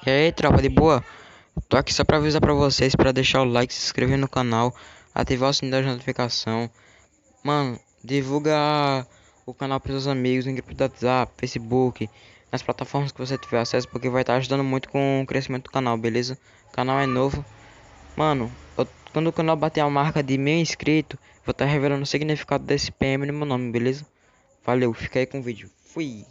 E aí, tropa de boa? Tô aqui só pra avisar pra vocês pra deixar o like, se inscrever no canal, ativar o sininho da notificação. Mano, divulga o canal pros seus amigos no grupo do WhatsApp, Facebook, nas plataformas que você tiver acesso, porque vai estar ajudando muito com o crescimento do canal, beleza? O canal é novo. Mano, quando o canal bater a marca de 1.000 inscritos, vou estar revelando o significado desse PM no meu nome, beleza? Valeu, fica aí com o vídeo. Fui!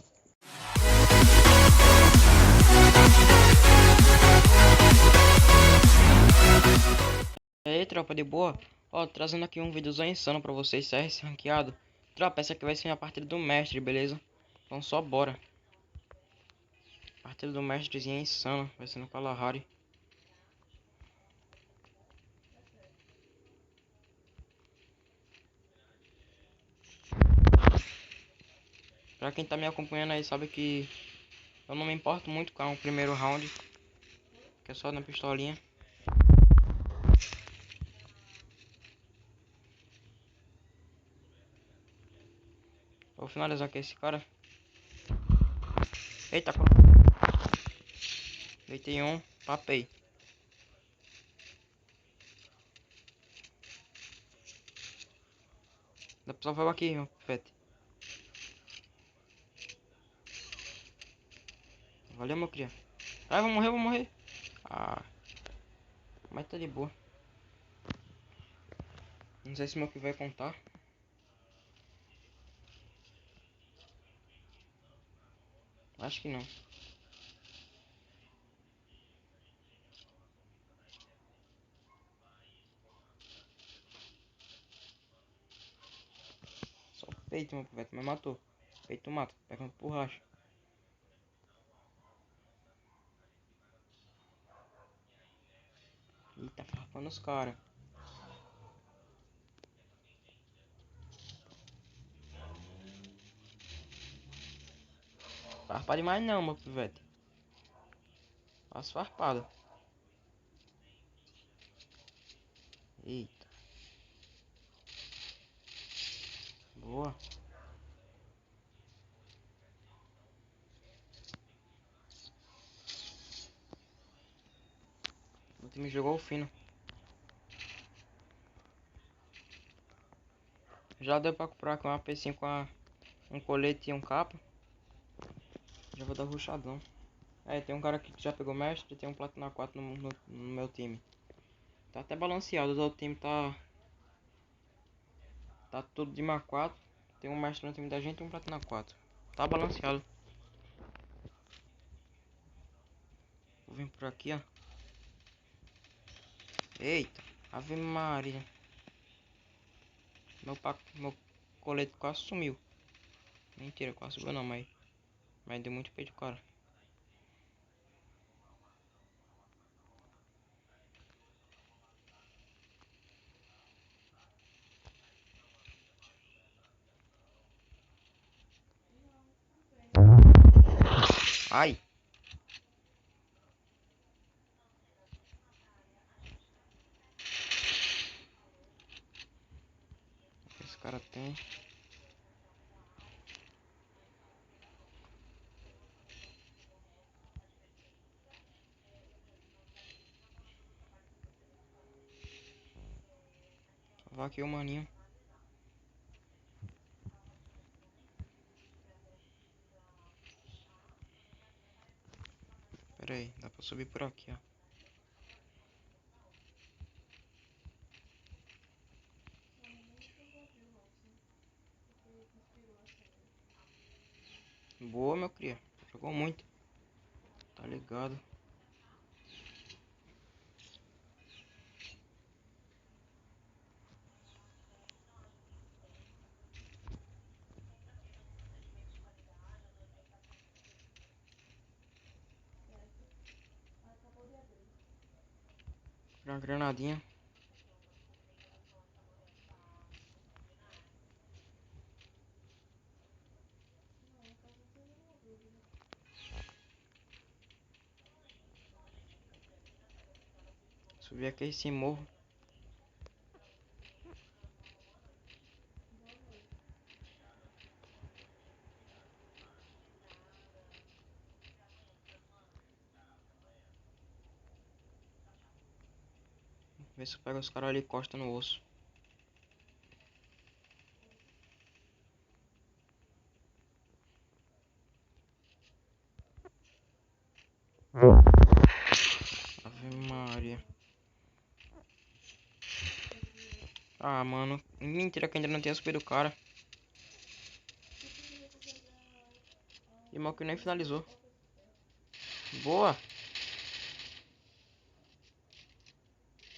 E aí, tropa de boa? Ó, trazendo aqui um vídeozão insano pra vocês, CS ranqueado. Tropa, essa aqui vai ser a partida do mestre, beleza? Então só bora. Partida do mestrezinho é insano, vai ser no Kalahari. Pra quem tá me acompanhando aí sabe que eu não me importo muito com o primeiro round, que é só na pistolinha. Vou finalizar aqui esse cara. Eita, deitei um, papei. Dá pra salvar aqui, meu pet. Valeu, meu cria. Ah, vou morrer, vou morrer. Ah, mas tá de boa. Não sei se meu que vai contar. Acho que não. Só o peito, meu pivete, mas matou. Peito mata, pegando por racha. Eita, farpando os caras. Farpa demais não, meu pivete. Faço farpada. Eita. Boa. O time jogou fino. Já deu pra comprar com uma P5 com um colete e um capa. Já vou dar rushadão. É, tem um cara aqui que já pegou mestre e tem um Platina 4 no meu time. Tá até balanceado, o outro time tá tudo de Mark 4. Tem um mestre no time da gente e um Platina 4. Tá balanceado. Vou vir por aqui, ó. Eita, Ave Maria. Meu colete quase sumiu. Mentira, quase sumiu não, mas deu muito peito, cara. Ai! Esse cara tem. Vá aqui o maninho. Pera aí, dá pra subir por aqui, ó. Boa, meu cria. Jogou muito. Tá ligado. Uma granadinha. Subir aqui esse morro. Ver se eu pego os caras ali e costa no osso. Ave Maria. Ah, mano. Mentira que ainda não tinha subido o cara. E mal que nem finalizou. Boa.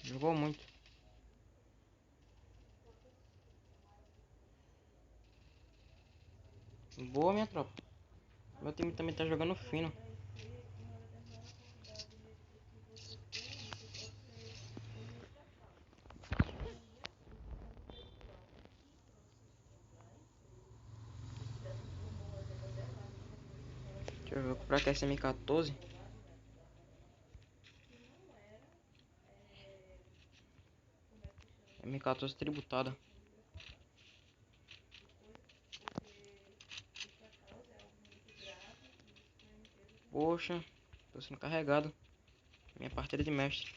Jogou muito. Boa, minha tropa. Meu time também tá jogando fino. Deixa eu ver, comprar aqui essa M14. M14 tributada. Poxa, tô sendo carregado. Minha partida de mestre.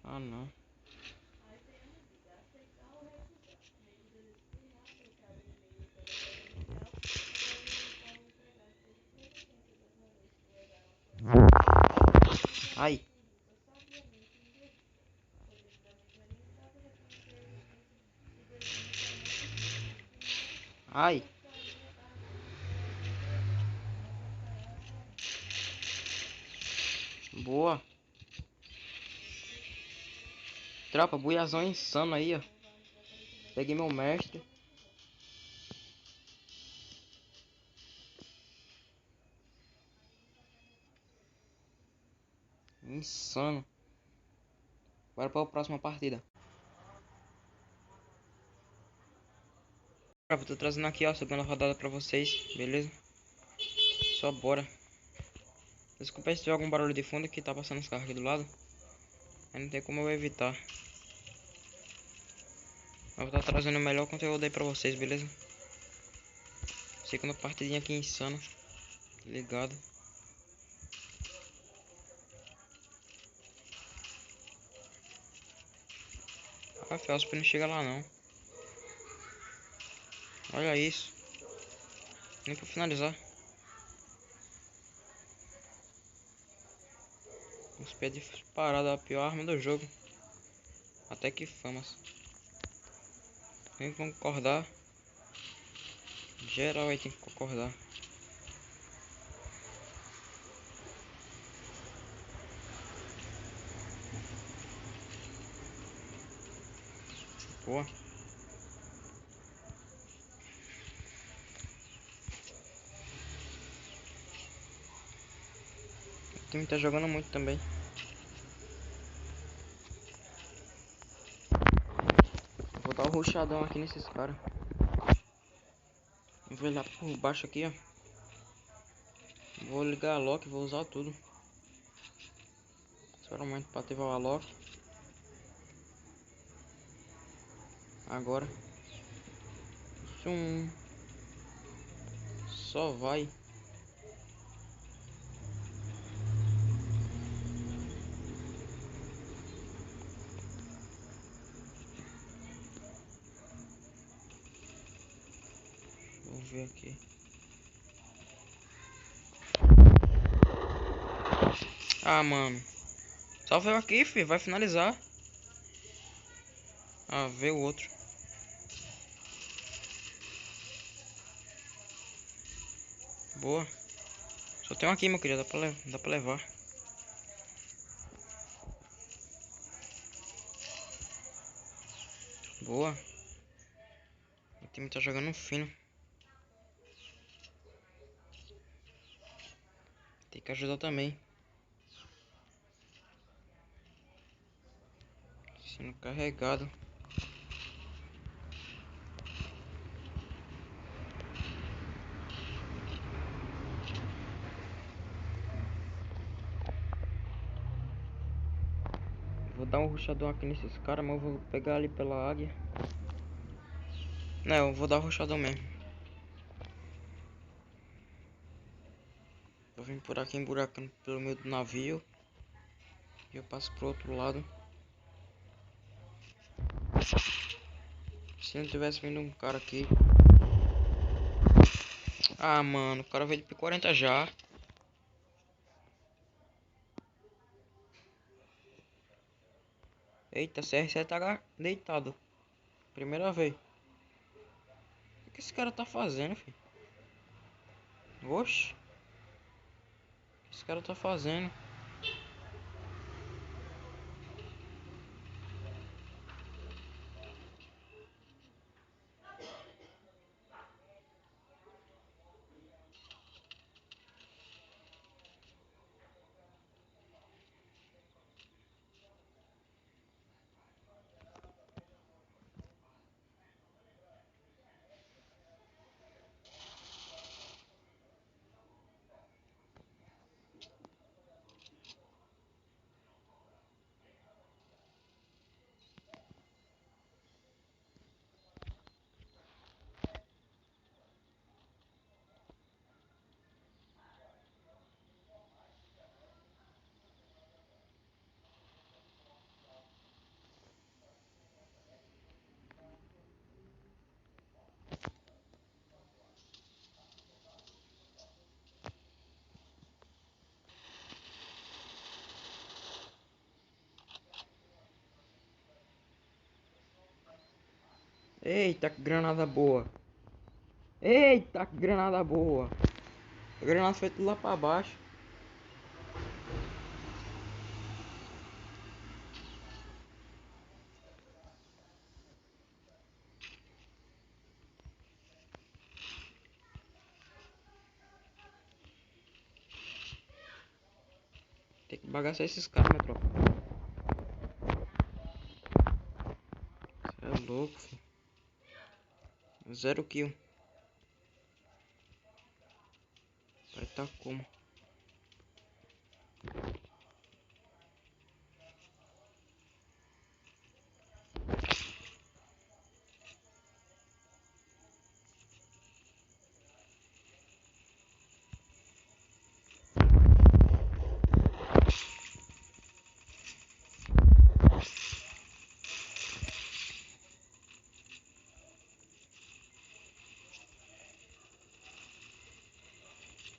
Ah, não. Ai. Ai. Boa. Tropa, buiazão insano aí, ó. Peguei meu mestre. Insano. Bora para a próxima partida. Tropa, tô trazendo aqui, ó, a segunda rodada pra vocês, beleza? Só bora. Desculpa se tiver algum barulho de fundo que tá passando os carros aqui do lado. Aí não tem como eu evitar. Eu vou estar trazendo o melhor conteúdo aí pra vocês, beleza? Segunda partidinha aqui insana. Ligado. Ah, Felsp não chega lá não. Olha isso. Nem pra finalizar. Os pés disparado a pior arma do jogo. Até que famas. Tem que concordar. Geral aí tem que concordar. Boa. O time tá jogando muito também. Vou dar o rushadão aqui nesses caras. Vou olhar por baixo aqui, ó. Vou ligar a lock, vou usar tudo. Espera um momento pra ativar a lock. Agora. Só vai. Vou ver aqui. Ah, mano. Só veio aqui, filho. Vai finalizar. Ah, veio o outro. Boa. Só tem um aqui, meu querido. Dá pra levar. Boa. O time tá jogando fino. Tem que ajudar também. Sendo carregado. Vou dar um rushadão aqui nesses caras, mas eu vou pegar ali pela águia. Não, eu vou dar o rushadão mesmo. vim por aqui emburacando pelo meio do navio. E eu passo pro outro lado. Se não tivesse vindo um cara aqui. Ah, mano, o cara veio de P40 já. Eita, CR7 tá deitado. Primeira vez. O que esse cara tá fazendo, filho? Oxi. O que esse cara tá fazendo? Eita, que granada boa. Eita, que granada boa. A granada foi tudo lá pra baixo. Tem que bagaçar esses caras, minha tropa. Cê é louco, filho. 0 kill. Vai tá como?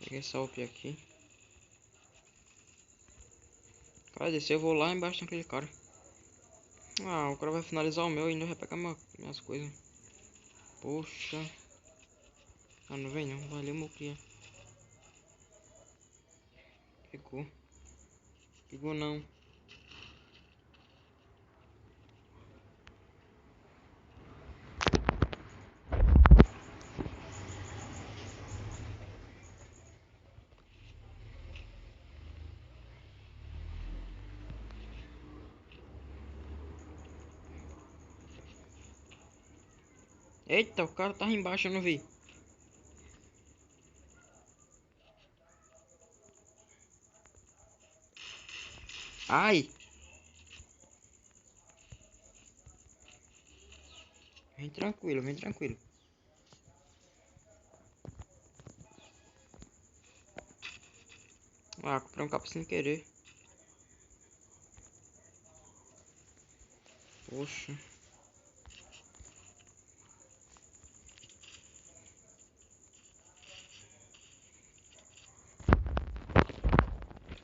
Peguei essa UP aqui. Cara, descer, eu vou lá embaixo daquele cara. Ah, o cara vai finalizar o meu e ainda vai pegar minhas coisas. Poxa. Ah, não vem não. Valeu, meu cria. Pegou. Pegou não. Eita, o cara tá embaixo, eu não vi. Ai! Vem tranquilo, vem tranquilo. Ah, comprei um capa sem querer. Poxa.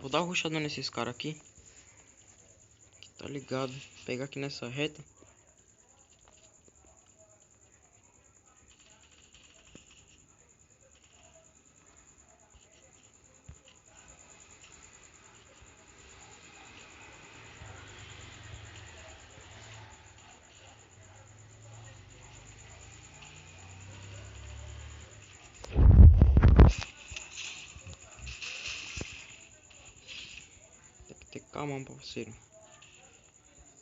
Vou dar uma rushada nesses caras aqui. Que tá ligado. Pegar aqui nessa reta. Tem que ter calma, parceiro.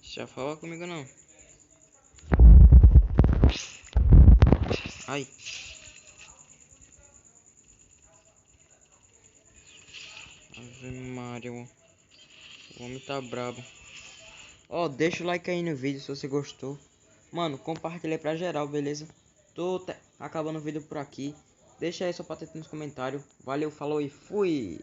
Já fala comigo não. Ai. Ave Maria. O homem tá brabo. Ó, deixa o like aí no vídeo se você gostou. Mano, compartilha pra geral, beleza? Tô acabando o vídeo por aqui. Deixa aí sua pateta nos comentários. Valeu, falou e fui!